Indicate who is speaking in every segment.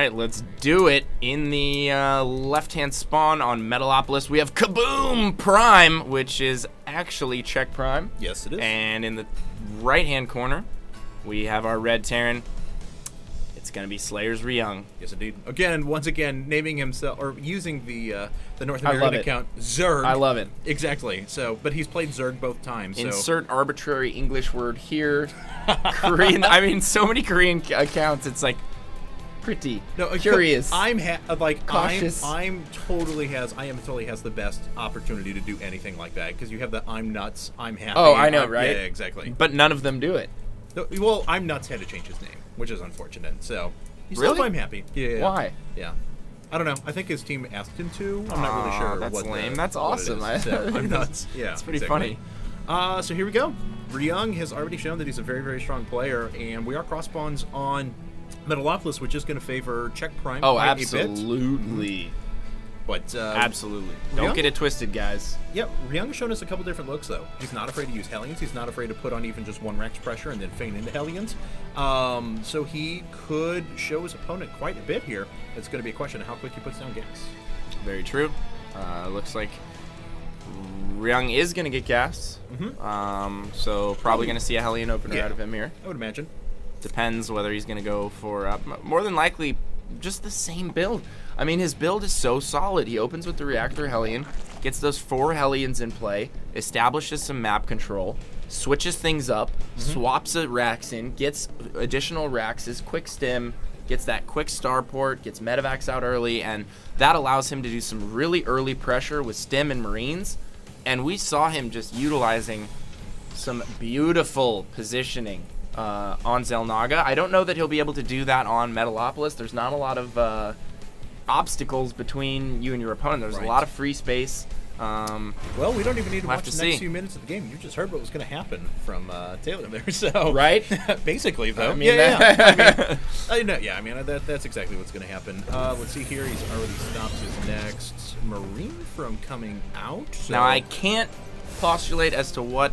Speaker 1: right, let's do it. In the left-hand spawn on Metalopolis, we have Kaboom Prime, which is actually Czech Prime.
Speaker 2: Yes, it is.
Speaker 1: And in the right-hand corner, we have our red Terran. It's going to be Slayer's Ryung.
Speaker 2: Yes, indeed. Again, once again, naming himself, or using the North American account, Zerg.
Speaker 1: I love it.
Speaker 2: Exactly. So, but he's played Zerg both times. So.
Speaker 1: Insert arbitrary English word here. Korean, I mean, so many Korean accounts, it's like, pretty curious.
Speaker 2: I'm
Speaker 1: cautious.
Speaker 2: I am totally has the best opportunity to do anything like that because you have the I'm nuts, I'm happy.
Speaker 1: Oh, I know, right?
Speaker 2: Yeah, exactly.
Speaker 1: But none of them do it.
Speaker 2: No, well, I'm nuts had to change his name, which is unfortunate. So he's
Speaker 1: really?
Speaker 2: still I'm happy. Yeah.
Speaker 1: Why?
Speaker 2: Yeah. I don't know. I think his team asked him to. I'm not really sure.
Speaker 1: That's
Speaker 2: what
Speaker 1: lame. That's awesome.
Speaker 2: So, I'm nuts. Yeah.
Speaker 1: It's pretty
Speaker 2: exactly.
Speaker 1: funny.
Speaker 2: So here we go. Ryung has already shown that he's a very, very strong player, and we are cross spawns on Metalopolis, which is going to favor Czech Prime.
Speaker 1: Oh,
Speaker 2: by
Speaker 1: absolutely.
Speaker 2: But
Speaker 1: absolutely. Don't get it twisted, guys.
Speaker 2: Yep, Ryung has shown us a couple different looks, though. He's not afraid to use Hellions. He's not afraid to put on even just one Rex pressure and then feign into Hellions. So he could show his opponent quite a bit here. It's going to be a question of how quick he puts down gas.
Speaker 1: Very true. Looks like Ryung is going to get gas. So probably going to see a Hellion opener out of him here.
Speaker 2: I would imagine.
Speaker 1: Depends whether he's going to go for, more than likely, just the same build. I mean, his build is so solid. He opens with the Reactor Hellion, gets those 4 Hellions in play, establishes some map control, switches things up, swaps a Rax in, gets additional Raxes, quick stim, gets that quick starport, gets Medivacs out early, and that allows him to do some really early pressure with stim and Marines. And we saw him just utilizing some beautiful positioning on Xel'Naga. I don't know that he'll be able to do that on Metalopolis. There's not a lot of obstacles between you and your opponent. There's a lot of free space.
Speaker 2: Well, we don't even need to watch the next few minutes of the game. You just heard what was going to happen from Taylor there. So
Speaker 1: right,
Speaker 2: basically, though.
Speaker 1: I mean,
Speaker 2: I mean, that's exactly what's going to happen. Let's see here. He's already stopped his next Marine from coming out. So.
Speaker 1: Now I can't postulate as to what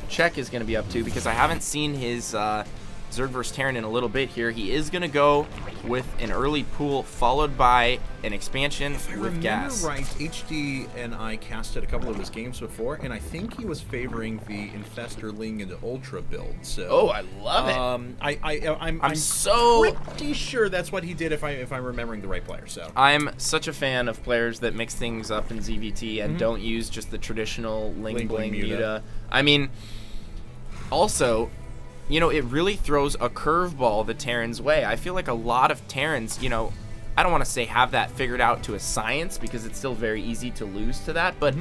Speaker 1: Czech is going to be up to because I haven't seen his Zerg vs Terran in a little bit here. He is going to go with an early pool followed by an expansion with gas.
Speaker 2: Right, HD and I casted a couple of his games before, and I think he was favoring the Infestor Ling into Ultra build. So,
Speaker 1: oh, I love it.
Speaker 2: I'm so pretty sure that's what he did if I'm remembering the right player. So
Speaker 1: I'm such a fan of players that mix things up in ZVT and don't use just the traditional Ling Bling Muta. I mean, also, you know, it really throws a curveball the Terran's way. I feel like a lot of Terrans, you know, I don't want to say have that figured out to a science because it's still very easy to lose to that, but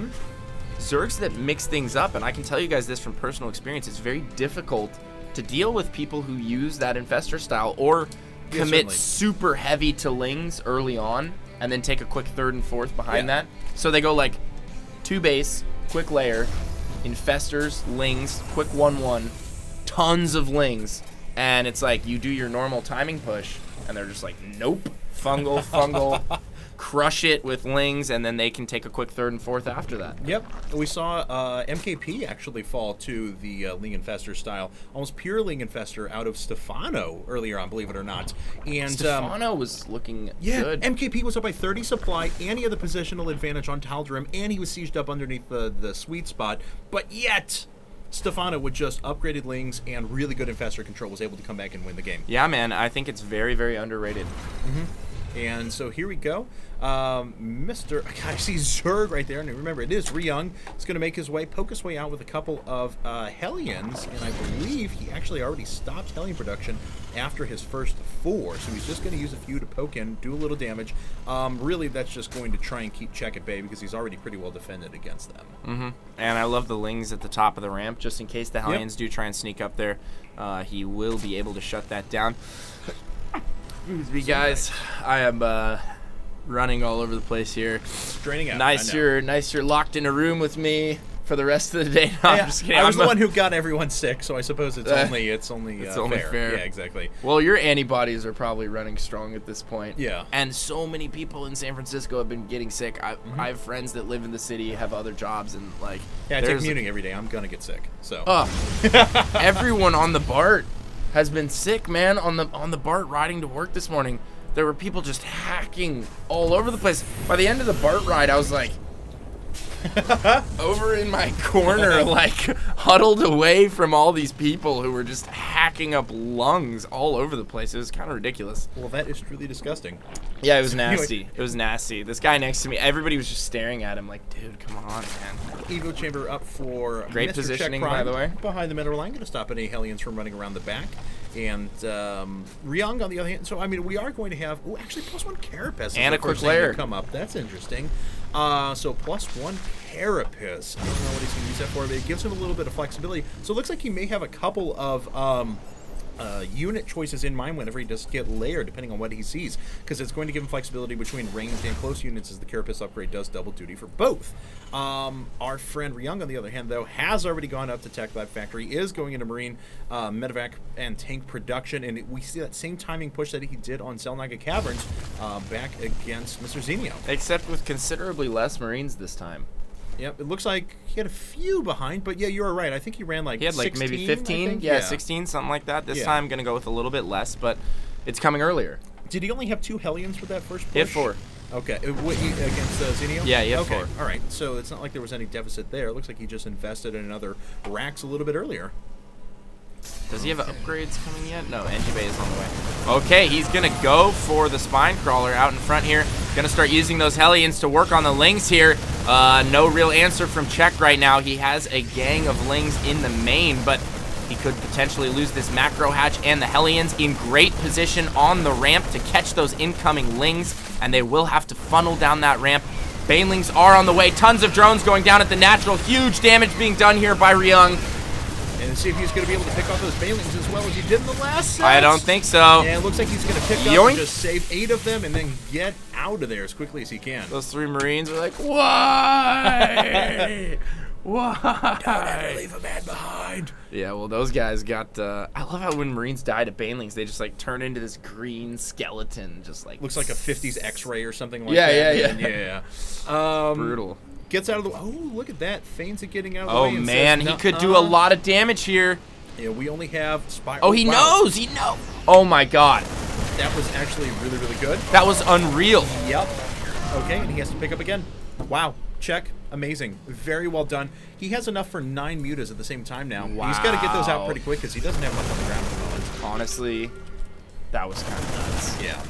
Speaker 1: Zergs that mix things up, and I can tell you guys this from personal experience, it's very difficult to deal with people who use that Infestor style or commit super heavy to Lings early on and then take a quick 3rd and 4th behind that. So they go like 2 base, quick layer, Infestors, Lings, quick 1-1, tons of Lings, and it's like you do your normal timing push and they're just like, nope, fungal, crush it with Lings, and then they can take a quick 3rd and 4th after that.
Speaker 2: Yep, we saw MKP actually fall to the Ling Infestor style, almost pure Ling Infestor out of Stefano earlier on, believe it or not. And
Speaker 1: Stefano was looking good.
Speaker 2: MKP was up by 30 supply, and he had the positional advantage on Tal'Darim, and he was sieged up underneath the sweet spot, but yet Stefano with just upgraded Lings and really good Infestor control was able to come back and win the game.
Speaker 1: Yeah, man, I think it's very, very underrated.
Speaker 2: And so here we go. I see Zerg right there, and remember, it is Ryung. He's going to make his way, poke his way out with a couple of Hellions, and I believe he actually already stopped Hellion production after his first 4, so he's just going to use a few to poke in, do a little damage. Really, that's just going to try and keep Czech at bay because he's already pretty well defended against them.
Speaker 1: And I love the Lings at the top of the ramp, just in case the Hellions do try and sneak up there. He will be able to shut that down. Excuse me, guys. I am running all over the place here.
Speaker 2: Straining out.
Speaker 1: Nice you're locked in a room with me for the rest of the day. No, I'm just kidding.
Speaker 2: I was the one who got everyone sick, so I suppose it's only fair. Yeah, exactly.
Speaker 1: Well, your antibodies are probably running strong at this point.
Speaker 2: Yeah.
Speaker 1: And so many people in San Francisco have been getting sick. I have friends that live in the city, have other jobs, and like.
Speaker 2: Yeah, I take commuting every day. I'm gonna get sick. So.
Speaker 1: Everyone on the BART has been sick, man. On the BART riding to work this morning, there were people just hacking all over the place. By the end of the BART ride, I was like, over in my corner, like huddled away from all these people who were just hacking up lungs all over the place. It was kind of ridiculous.
Speaker 2: Well, that is truly disgusting.
Speaker 1: Yeah, it was nasty. It was nasty. This guy next to me, everybody was just staring at him like, dude, come on, man.
Speaker 2: Evo Chamber up for
Speaker 1: great
Speaker 2: Mr.
Speaker 1: positioning,
Speaker 2: Check Prime,
Speaker 1: by the way.
Speaker 2: behind the middle line, going to stop any Hellions from running around the back. And Ryung on the other hand. So I mean, we are going to have actually +1 Carapace
Speaker 1: and a quick layer
Speaker 2: come up. That's interesting. So +1 Carapace. I don't know what he's going to use that for, but it gives him a little bit of flexibility. So it looks like he may have a couple of unit choices in mind whenever he does get layered, depending on what he sees, because it's going to give him flexibility between ranged and close units, as the Carapace upgrade does double duty for both. Our friend Ryung, on the other hand, though, has already gone up to Tech Lab Factory, is going into Marine, Medevac, and tank production, and we see that same timing push that he did on Zelnaga Caverns back against Mr. Zenio.
Speaker 1: Except with considerably less Marines this time.
Speaker 2: Yep, it looks like he had a few behind, but yeah, you were right. I think he ran like 16,
Speaker 1: he had like maybe 15, yeah, 16, something like that. This time, gonna go with a little bit less, but it's coming earlier.
Speaker 2: Did he only have 2 Hellions for that first push?
Speaker 1: He had 4.
Speaker 2: Okay, against Zenio?
Speaker 1: Yeah, he had 4.
Speaker 2: All right, so it's not like there was any deficit there. It looks like he just invested in another racks a little bit earlier.
Speaker 1: Does he have upgrades coming yet? No, NG Bay is on the way. Okay, he's going to go for the Spine Crawler out in front here. Going to start using those Hellions to work on the Lings here. No real answer from Czech right now. He has a gang of Lings in the main, but he could potentially lose this Macro Hatch and the Hellions in great position on the ramp to catch those incoming Lings, and they will have to funnel down that ramp. Banelings are on the way. Tons of drones going down at the natural. Huge damage being done here by Ryung.
Speaker 2: And see if he's going to be able to pick off those Banelings as well as he did in the last set.
Speaker 1: I don't think so.
Speaker 2: And it looks like he's going to pick up and just save 8 of them and then get out of there as quickly as he can.
Speaker 1: Those 3 Marines are like, why? Why?
Speaker 2: Don't ever leave a man behind.
Speaker 1: Yeah, well, those guys got... I love how when Marines die to Banelings, they just like turn into this green skeleton. Just like...
Speaker 2: Looks like a 50s X-ray or something like that. Yeah.
Speaker 1: Brutal.
Speaker 2: Gets out of the... Oh, look at that. Feigns it getting out of the way.
Speaker 1: Oh, man. He could do a lot of damage here.
Speaker 2: Yeah, we only have...
Speaker 1: Oh, he knows. He knows. Oh, my God.
Speaker 2: That was actually really, really good.
Speaker 1: That was unreal.
Speaker 2: Yep. Okay, and he has to pick up again. Wow. Check. Amazing. Very well done. He has enough for 9 mutas at the same time now.
Speaker 1: Wow.
Speaker 2: He's got to get those out pretty quick because he doesn't have much on the ground at the moment.
Speaker 1: Honestly, that was kind of nuts.
Speaker 2: Yeah.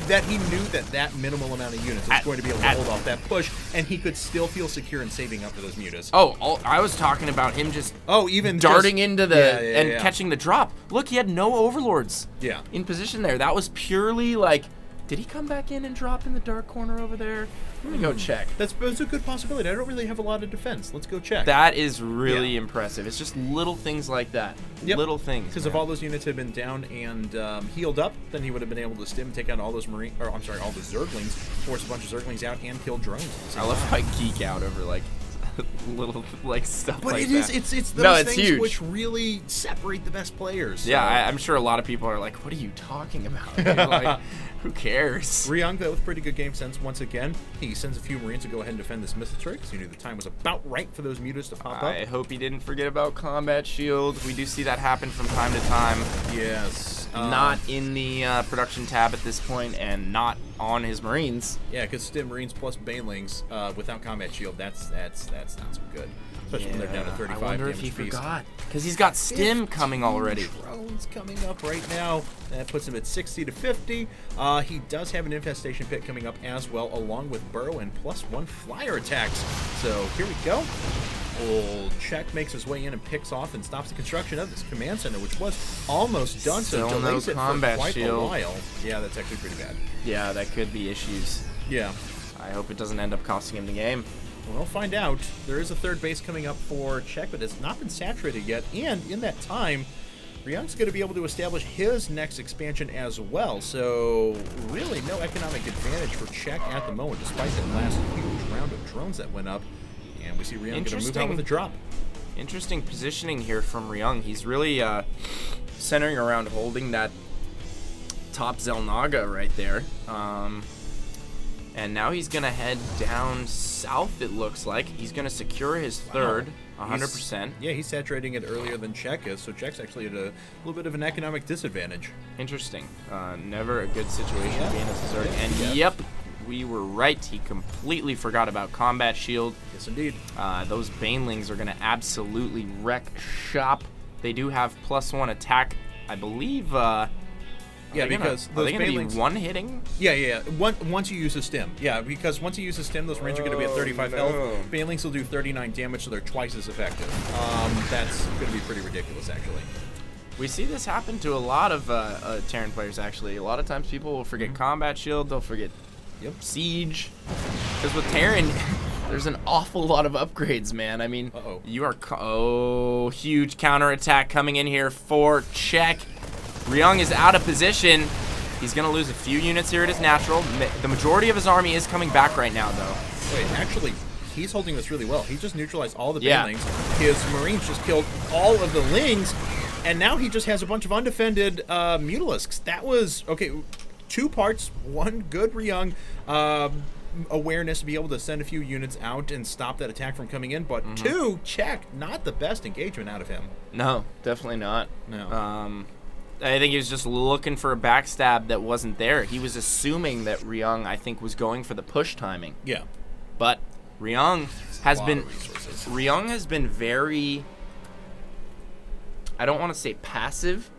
Speaker 2: That he knew that minimal amount of units was going to be able to hold off that push, and he could still feel secure in saving up for those mutas.
Speaker 1: Oh, I was talking about him just
Speaker 2: even
Speaker 1: darting into the catching the drop. Look, he had no overlords.
Speaker 2: Yeah.
Speaker 1: In position there. That was purely like, did he come back in and drop in the dark corner over there? Let me go check.
Speaker 2: That's a good possibility. I don't really have a lot of defense. Let's go check.
Speaker 1: That is really impressive. It's just little things like that.
Speaker 2: Yep.
Speaker 1: Little things.
Speaker 2: Because if all those units had been down and healed up, then he would have been able to stim, take out all those all the Zerglings, force a bunch of Zerglings out, and kill drones.
Speaker 1: I love how I geek out over like little like stuff
Speaker 2: but
Speaker 1: like
Speaker 2: that.
Speaker 1: But
Speaker 2: it's those things
Speaker 1: huge.
Speaker 2: Which really separate the best players. So.
Speaker 1: Yeah, I'm sure a lot of people are like, what are you talking about? Like, who cares?
Speaker 2: Ryung, though, with pretty good game sense once again. He sends a few Marines to go ahead and defend this missile turret because he knew the time was about right for those mutas to pop up.
Speaker 1: I hope he didn't forget about combat shield. We do see that happen from time to time.
Speaker 2: Yes.
Speaker 1: Not in the production tab at this point, and not on his Marines.
Speaker 2: Yeah, because stim Marines plus Banelings without combat shield, that's not so good. Especially when they're down to 35
Speaker 1: I wonder if he
Speaker 2: piece.
Speaker 1: forgot. Because he's got stim coming already.
Speaker 2: Drones coming up right now. That puts him at 60 to 50. He does have an infestation pit coming up as well, along with Burrow and +1 flyer attacks. So here we go. Old Czech makes his way in and picks off and stops the construction of this command center, which was almost done. So delays it for quite a while. Yeah, that's actually pretty bad.
Speaker 1: Yeah, that could be issues.
Speaker 2: Yeah.
Speaker 1: I hope it doesn't end up costing him the game.
Speaker 2: We'll find out. There is a third base coming up for Czech, but it's not been saturated yet. And in that time, Ryung's going to be able to establish his next expansion as well. So really no economic advantage for Czech at the moment, despite that last huge round of drones that went up. And we see Ryung going to move out with a drop.
Speaker 1: Interesting positioning here from Ryung. He's really centering around holding that top Zelnaga right there. And now he's going to head down south, it looks like. He's going to secure his third. 100%.
Speaker 2: Yeah, he's saturating it earlier than Czech is, so Czech's actually at a little bit of an economic disadvantage.
Speaker 1: Interesting. Never a good situation to be in as a Zerg. And yep, we were right. He completely forgot about Combat Shield.
Speaker 2: Yes, indeed.
Speaker 1: Those Banelings are going to absolutely wreck shop. They do have +1 attack, I believe.
Speaker 2: Yeah, because those
Speaker 1: are they going to be one-hitting?
Speaker 2: Yeah. Once you use a stim. Yeah, because once you use a stim, those Marines are going to be at 35 health. Banelings will do 39 damage, so they're twice as effective. That's going to be pretty ridiculous, actually.
Speaker 1: We see this happen to a lot of Terran players, actually. A lot of times people will forget Combat Shield, they'll forget Siege. Because with Terran, there's an awful lot of upgrades, man. I mean, you are... huge counterattack coming in here for Czech. Ryung is out of position. He's going to lose a few units here. It is natural. The majority of his army is coming back right now, though.
Speaker 2: Wait, actually, he's holding this really well. He just neutralized all the Banelings. His Marines just killed all of the Lings, and now he just has a bunch of undefended Mutalisks. That was, okay, 2 parts. 1, good Ryung awareness to be able to send a few units out and stop that attack from coming in, but 2, Czech, not the best engagement out of him.
Speaker 1: No, definitely not.
Speaker 2: No.
Speaker 1: I think he was just looking for a backstab that wasn't there. He was assuming that Ryung, I think, was going for the push timing.
Speaker 2: Yeah.
Speaker 1: But Ryung has been very, I don't want to say passive,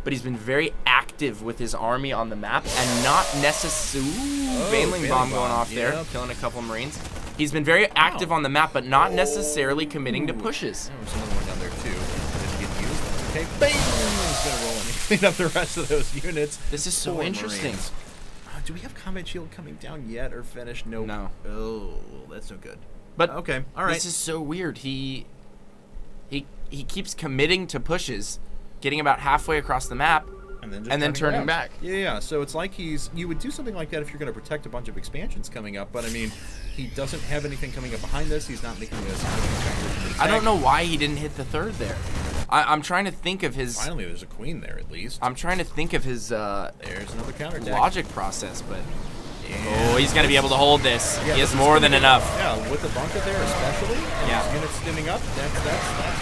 Speaker 1: but he's been very active with his army on the map and not necessarily... Baneling bomb going off there, killing a couple Marines. He's been very active on the map, but not necessarily committing to pushes.
Speaker 2: There's another one down there, too. Didn't get used. Okay, bang! He's going to roll and clean up the rest of those units.
Speaker 1: This is so interesting.
Speaker 2: Do we have Combat Shield coming down yet or finished? Nope.
Speaker 1: No.
Speaker 2: Oh, that's no good.
Speaker 1: But
Speaker 2: okay, all right.
Speaker 1: This is so weird. He keeps committing to pushes, getting about halfway across the map, and then turning back.
Speaker 2: Yeah, so it's like you would do something like that if you're going to protect a bunch of expansions coming up, but I mean, he doesn't have anything coming up behind this. He's not making a significant attack.
Speaker 1: I don't know why he didn't hit the 3rd there. I'm trying to think of his...
Speaker 2: Finally, there's a queen there, at least.
Speaker 1: I'm trying to think of his
Speaker 2: there's another counterattack.
Speaker 1: Logic process, but... Oh, he's going to be able to hold this. Yeah, he has more than enough.
Speaker 2: Yeah, with the bunker there especially, and his units stimming up, that's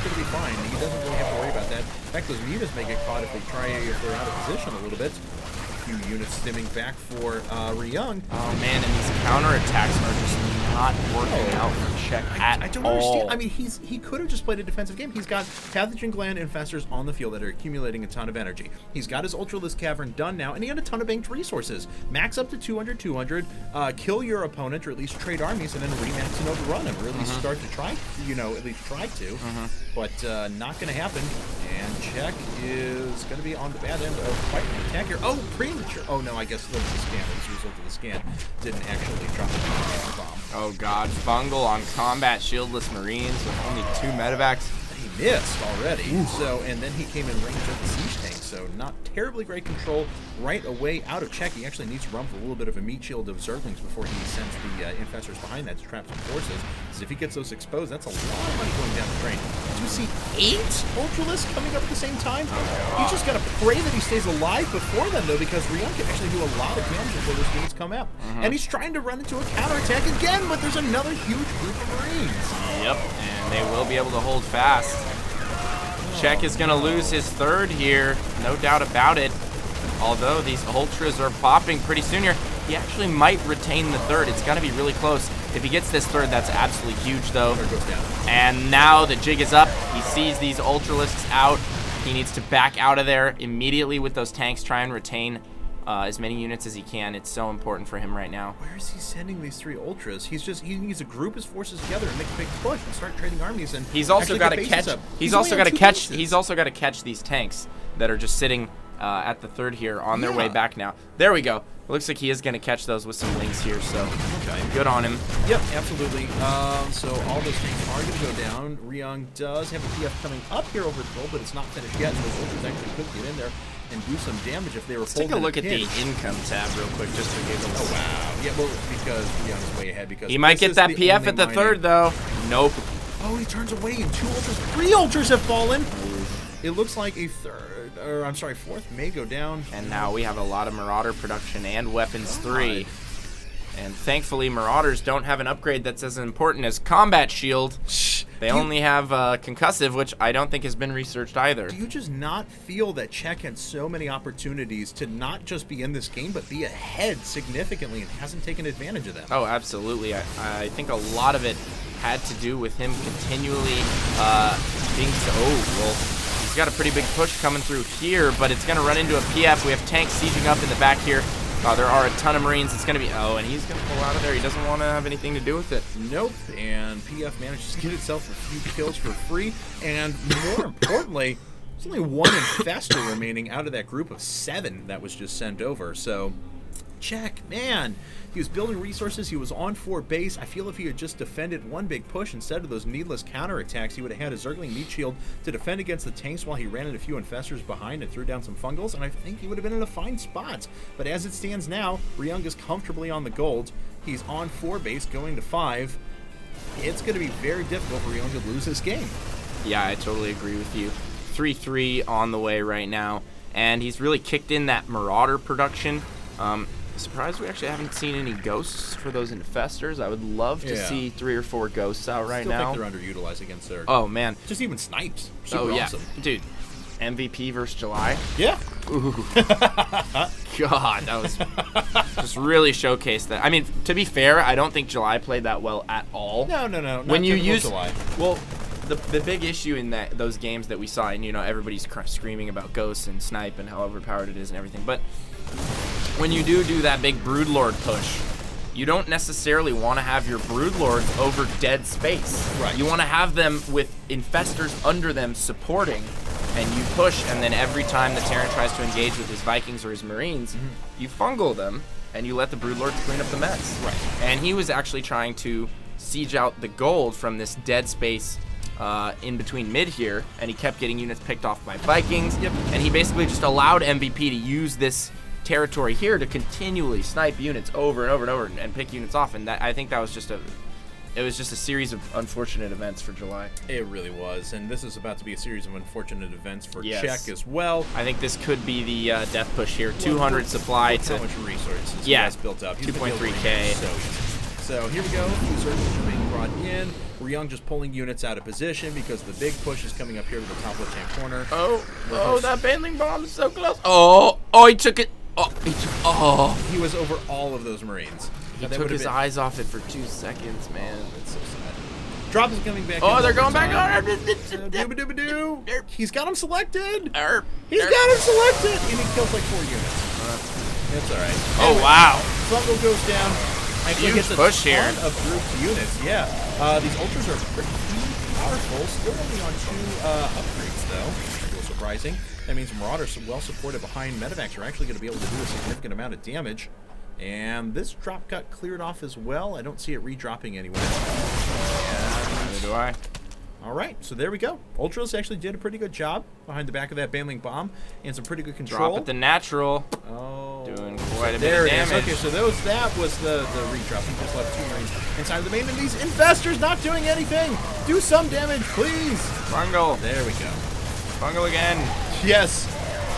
Speaker 2: going to be fine. He doesn't really have to worry about that. In fact, those mutas may get caught if they're out of position a little bit. A few units stimming back for Ryung.
Speaker 1: Oh, man, and these counterattacks are just not working out for Czech at all.
Speaker 2: I don't understand. I mean, he could have just played a defensive game. He's got pathogen gland infestors on the field that are accumulating a ton of energy. He's got his Ultralisk Cavern done now, and he had a ton of banked resources. Max up to 200, kill your opponent, or at least trade armies, and then remax and overrun him, or at least start to try, at least try to. But not going to happen. And Czech is going to be on the bad end of quite an attack here. Oh, premature. Oh, no, I guess the scan, as a result of the scan, didn't actually drop the bomb.
Speaker 1: Oh, God. Fungal on combat shieldless Marines with only 2 medevacs.
Speaker 2: He missed already. So, and then he came in range of the siege tank. So, not terribly great control right away out of Czech. He actually needs to run for a little bit of a meat shield of Zerglings before he sends the infestors behind that to trap some forces. Because if he gets those exposed, that's a lot of money going down the drain. Do you see 8 Ultralisks coming up at the same time? He's just got to pray that he stays alive before then, though, because Ryung can actually do a lot of damage before those units come out. And he's trying to run into a counterattack again, but there's another huge group of Marines.
Speaker 1: Yep, and they will be able to hold fast. Czech is going to lose his 3rd here, no doubt about it. Although these Ultras are popping pretty soon here, he actually might retain the 3rd. It's got to be really close. If he gets this 3rd, that's absolutely huge, though. And now the jig is up. He sees these Ultralisks out. He needs to back out of there immediately with those tanks, try and retain as many units as he can. It's so important for him right now.
Speaker 2: Where is he sending these 3 Ultras? He needs to group his forces together and make a big push and start trading armies. And
Speaker 1: he's also got to catch. He's also got to catch these tanks that are just sitting at the 3rd here on their way back now. There we go. It looks like he is going to catch those with some links here, so good on him.
Speaker 2: Yep, absolutely. So all those things are going to go down. Ryung does have a PF coming up here over the goal, but it's not finished yet. So those Ultras actually could get in there and do some damage if they were.
Speaker 1: Let's take a look at the income tab real quick, just for giggles.
Speaker 2: Oh wow! Yeah, well, because Ryung's way ahead. Because
Speaker 1: he might get that PF at the 3rd, though. Nope.
Speaker 2: Oh, he turns away, and 2 Ultras, 3 Ultras have fallen. It looks like a 4th may go down.
Speaker 1: And now we have a lot of Marauder production and Weapons 3. And thankfully, Marauders don't have an upgrade that's as important as Combat Shield. They only have concussive, which I don't think has been researched either.
Speaker 2: Do you just not feel that Czech had so many opportunities to not just be in this game, but be ahead significantly and hasn't taken advantage of them?
Speaker 1: Oh, absolutely. I think a lot of it had to do with him continually being so... Oh, well, he's got a pretty big push coming through here, but it's going to run into a PF. We have tanks sieging up in the back here. There are a ton of Marines. It's going to be... Oh, and he's going to pull out of there. He doesn't want to have anything to do with it.
Speaker 2: Nope. And PF manages to get itself a few kills for free. And more importantly, there's only one infestor remaining out of that group of 7 that was just sent over. So, Czech, man. He was building resources. He was on 4 base. I feel if he had just defended one big push instead of those needless counterattacks, he would have had a Zergling meat shield to defend against the tanks while he ran in a few infestors behind and threw down some fungals, and I think he would have been in a fine spot. But as it stands now, Ryung is comfortably on the gold. He's on 4 base, going to 5. It's going to be very difficult for Ryung to lose this game.
Speaker 1: Yeah, I totally agree with you. 3-3 on the way right now, and he's really kicked in that Marauder production. Surprised we actually haven't seen any ghosts for those infestors. I would love to see 3 or 4 ghosts out right now.
Speaker 2: Still think they're underutilized against Zerg.
Speaker 1: Oh, man.
Speaker 2: Just even snipes. Super awesome.
Speaker 1: Dude, MVP versus July?
Speaker 2: Yeah.
Speaker 1: Ooh. God, that was just really showcased that. I mean, to be fair, I don't think July played that well at all.
Speaker 2: No.
Speaker 1: When you use
Speaker 2: July.
Speaker 1: Well, the big issue in those games that we saw, and you know, everybody's screaming about ghosts and snipe and how overpowered it is and everything, but when you do that big Broodlord push, you don't necessarily want to have your Broodlords over dead space.
Speaker 2: Right.
Speaker 1: You want to have them with infestors under them supporting, and you push, and then every time the Terran tries to engage with his Vikings or his Marines, you fungal them, and you let the Broodlords clean up the mess.
Speaker 2: Right.
Speaker 1: And he was actually trying to siege out the gold from this dead space in between mid here, and he kept getting units picked off by Vikings.
Speaker 2: Yep.
Speaker 1: And he basically just allowed MVP to use this territory here to continually snipe units over and over and over and pick units off, and that, I think that was just a series of unfortunate events for July.
Speaker 2: It really was, and this is about to be a series of unfortunate events for
Speaker 1: Yes.
Speaker 2: Czech as well.
Speaker 1: I think this could be the death push here. 200 supply to
Speaker 2: how much resources
Speaker 1: yeah,
Speaker 2: he has built up.
Speaker 1: 2.3k.
Speaker 2: So here we go. Zerglings are being brought in. Ryung just pulling units out of position because the big push is coming up here to the top left-hand corner.
Speaker 1: Oh, that Baneling bomb is so close. Oh, he took it.
Speaker 2: He was over all of those Marines.
Speaker 1: He took his eyes off it for 2 seconds, man.
Speaker 2: That's so sad. Drop is coming back.
Speaker 1: Oh, they're going back on.
Speaker 2: He's got him selected.
Speaker 1: He's
Speaker 2: got him selected, and he kills like 4 units. That's all right.
Speaker 1: Oh, wow.
Speaker 2: Fungal goes down.
Speaker 1: Huge push here.
Speaker 2: Of grouped units, yeah. These ultras are pretty powerful. Still only on 2 upgrades, though. A little surprising. That means Marauders, well supported behind Medivacs, are actually going to be able to do a significant amount of damage. And this drop got cleared off as well. I don't see it redropping anywhere.
Speaker 1: Neither do I.
Speaker 2: All right, so there we go. Ultras actually did a pretty good job behind the back of that Baneling bomb and some pretty good control.
Speaker 1: Drop at the natural.
Speaker 2: Oh,
Speaker 1: doing quite a bit
Speaker 2: there
Speaker 1: of
Speaker 2: it is.
Speaker 1: damage.
Speaker 2: Okay, so that was the redrop. He just left 2 Marines inside of the main, and these infestors not doing anything. Do some damage, please.
Speaker 1: Fungal.
Speaker 2: There we go.
Speaker 1: Fungal again.
Speaker 2: Yes.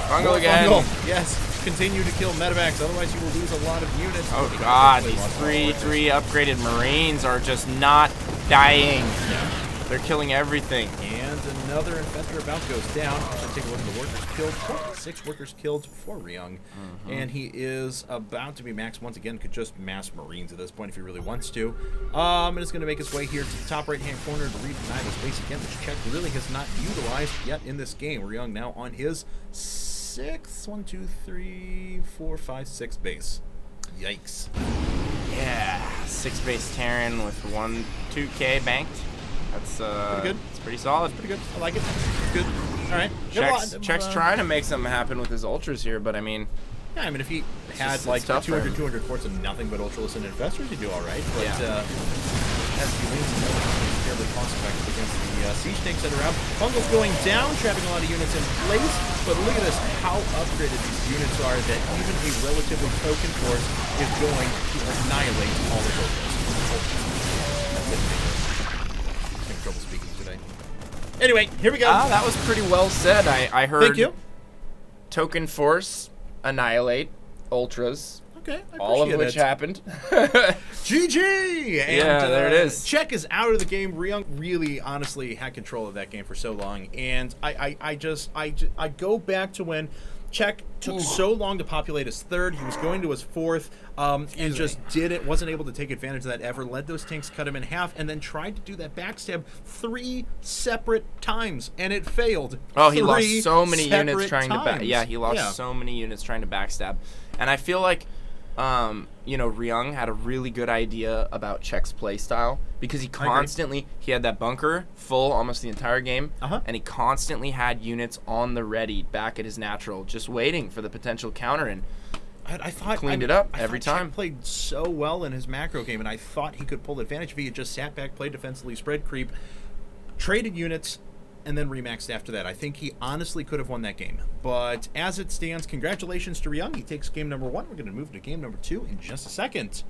Speaker 1: Fungal again.
Speaker 2: Fungal. Yes. Continue to kill Medivacs, otherwise you will lose a lot of units.
Speaker 1: Oh God, these 3 upgraded Marines are just not dying.
Speaker 2: Yeah.
Speaker 1: They're killing everything.
Speaker 2: And another infestor about goes down. So take a look at the workers killed. 6 workers killed for Ryung. And he is about to be maxed once again. Could just mass Marines at this point if he really wants to. And it's going to make his way here to the top right-hand corner to redeny the space again, which Czech really has not utilized yet in this game. Ryung now on his 6th, 1, 2, 3, 4, 5, 6 base. Yikes.
Speaker 1: Yeah, 6 base Terran with 2k banked. That's
Speaker 2: pretty good.
Speaker 1: It's pretty solid.
Speaker 2: Pretty good. I like it. Good. All right.
Speaker 1: Czech's trying to make something happen with his ultras here, but I mean,
Speaker 2: yeah, I mean, if he had like 200 quarts of nothing but ultralists and infestors, he'd do all right. But as he leans fairly cost effective against the siege tanks that are out. Fungal's going down, trapping a lot of units in place. But look at this, how upgraded these units are that even a relatively token force is going to annihilate all the ultras. That's it. I'm having trouble speaking today. Anyway, here we go.
Speaker 1: That was pretty well said. I heard.
Speaker 2: Thank you.
Speaker 1: Token force annihilate ultras.
Speaker 2: Okay, I
Speaker 1: all of
Speaker 2: appreciate
Speaker 1: which
Speaker 2: it.
Speaker 1: happened.
Speaker 2: GG! And,
Speaker 1: Yeah, there it is.
Speaker 2: Czech is out of the game. Ryung really, honestly, had control of that game for so long. And I go back to when Czech took so long to populate his third. He was going to his fourth, and just wasn't able to take advantage of that ever. Let those tanks cut him in half, and then tried to do that backstab 3 separate times, and it failed.
Speaker 1: Oh, he lost so many units trying
Speaker 2: times.
Speaker 1: to he lost so many units trying to backstab. And I feel like you know, Ryung had a really good idea about Czech's play style because he had that bunker full almost the entire game, and he constantly had units on the ready back at his natural, just waiting for the potential counter, and
Speaker 2: I thought
Speaker 1: cleaned it up every time.
Speaker 2: Czech played so well in his macro game, and I thought he could pull advantage if he had just sat back, played defensively, spread creep, traded units, and then remaxed after that. I think he honestly could have won that game. But as it stands, congratulations to Ryung. He takes game number 1. We're going to move to game number 2 in just a second.